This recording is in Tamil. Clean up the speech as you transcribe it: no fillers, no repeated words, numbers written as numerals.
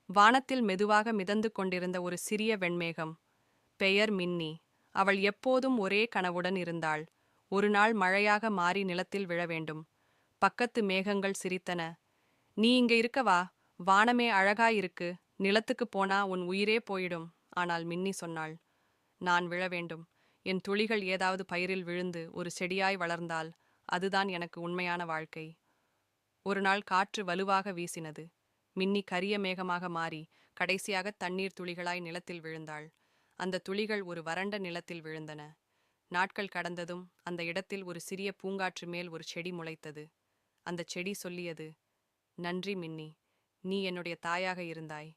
வானத்தில் மெதுவாக மிதந்து கொண்டிருந்த ஒரு சிறிய வெண்மேகம். பெயர் மின்னி. அவள் எப்போதும் ஒரே கனவுடன் இருந்தாள். ஒரு நாள் மழையாக மாறி நிலத்தில் விழ வேண்டும். பக்கத்து மேகங்கள் சிரித்தன. நீ இங்க இருக்கவா? வானமே அழகாயிருக்கு. நிலத்துக்கு போனா உன் உயிரே போயிடும். ஆனால் மின்னி சொன்னாள், நான் விழ வேண்டும். என் துளிகள் ஏதாவது பயிரில் விழுந்து ஒரு செடியாய் வளர்ந்தால் அதுதான் எனக்கு உண்மையான வாழ்க்கை. ஒரு நாள் காற்று வலுவாக வீசினது. மின்னி கரிய மேகமாக மாறி கடைசியாக தண்ணீர் துளிகளாய் நிலத்தில் விழுந்தாள். அந்த துளிகள் ஒரு வறண்ட நிலத்தில் விழுந்தன. நாட்கள் கடந்ததும் அந்த இடத்தில் ஒரு சிறிய பூங்காற்று மேல் ஒரு செடி முளைத்தது. அந்த செடி சொல்லியது, நன்றி மின்னி, நீ என்னுடைய தாயாக இருந்தாய்.